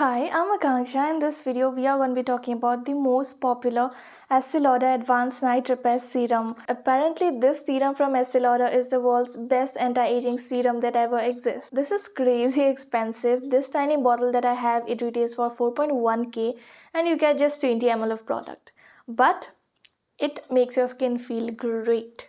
Hi, I'm Akanksha. In this video, we are going to be talking about the most popular Estee Lauder Advanced Night Repair Serum. Apparently, this serum from Estee Lauder is the world's best anti-aging serum that ever exists. This is crazy expensive. This tiny bottle that I have, it retails for 4.1k and you get just 20 ml of product. But it makes your skin feel great.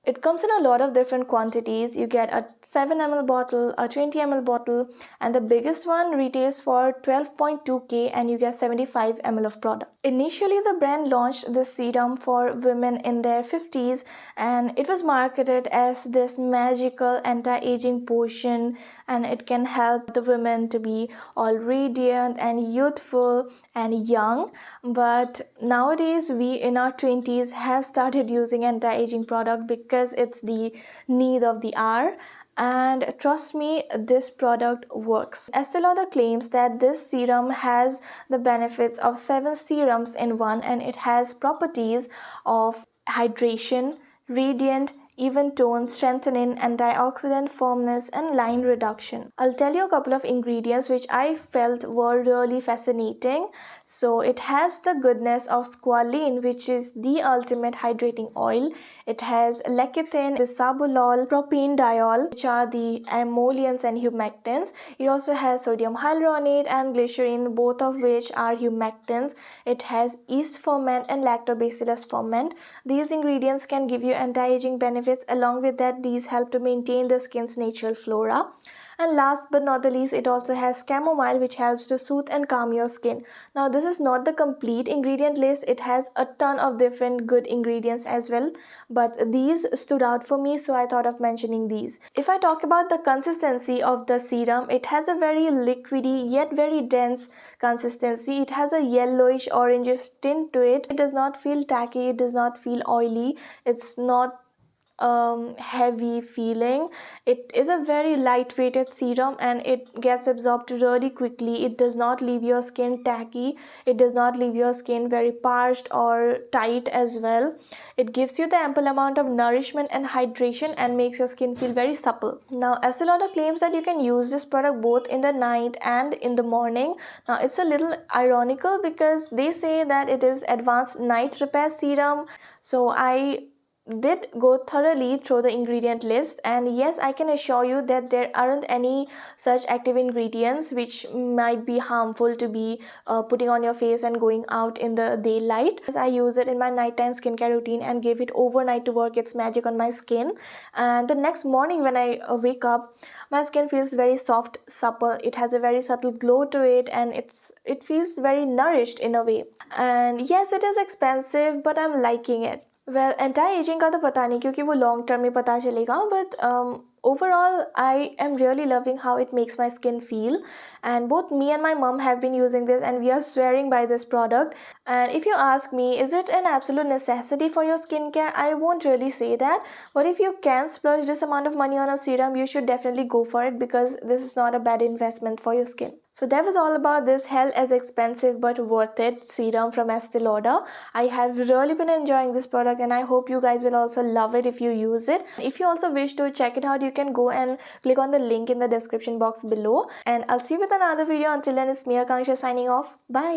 It comes in a lot of different quantities. You get a 7 ml bottle, a 20 ml bottle, and the biggest one retails for 12.2k and you get 75 ml of product. Initially, the brand launched this serum for women in their 50s and it was marketed as this magical anti-aging potion, and it can help the women to be all radiant and youthful and young. But nowadays, we in our 20s have started using anti-aging product because it's the need of the hour, and trust me, this product works. Estee Lauder claims that this serum has the benefits of 7 serums in one, and it has properties of hydration, radiant, even tone, strengthening, antioxidant, firmness, and line reduction. I'll tell you a couple of ingredients which I felt were really fascinating. So it has the goodness of squalene, which is the ultimate hydrating oil. It has lecithin, bisabolol, propanediol, which are the emollients and humectants. It also has sodium hyaluronate and glycerin, both of which are humectants. It has yeast ferment and lactobacillus ferment. These ingredients can give you anti-aging benefits. Along with that, these help to maintain the skin's natural flora. And last but not the least, it also has chamomile, which helps to soothe and calm your skin. Now, this is not the complete ingredient list. It has a ton of different good ingredients as well, but these stood out for me, so I thought of mentioning these. If I talk about the consistency of the serum, it has a very liquidy yet very dense consistency. It has a yellowish orangish tint to it. It does not feel tacky. It does not feel oily. It's not heavy feeling. It is a very lightweighted serum and it gets absorbed really quickly. It does not leave your skin tacky. It does not leave your skin very parched or tight as well. It gives you the ample amount of nourishment and hydration and makes your skin feel very supple. Now, Estee Lauder claims that you can use this product both in the night and in the morning. Now, it's a little ironical because they say that it is advanced night repair serum. So I did go thoroughly through the ingredient list, and yes, I can assure you that there aren't any such active ingredients which might be harmful to be putting on your face and going out in the daylight. As I use it in my nighttime skincare routine and gave it overnight to work its magic on my skin, and the next morning when I wake up, my skin feels very soft, supple. It has a very subtle glow to it, and it feels very nourished in a way. And yes, it is expensive, but I'm liking it. Well, anti-aging का तो पता नहीं क्योंकि वो long term में पता चलेगा, but overall I am really loving how it makes my skin feel, and both me and my mom have been using this and we are swearing by this product. And if you ask me, is it an absolute necessity for your skincare? I won't really say that, but if you can splurge this amount of money on a serum, you should definitely go for it because this is not a bad investment for your skin. So that was all about this hell as expensive but worth it serum from Estee Lauder. I have really been enjoying this product and I hope you guys will also love it if you use it. If you also wish to check it out, you can go and click on the link in the description box below. And I'll see you with another video. Until then, it's me, Akanksha, signing off. Bye.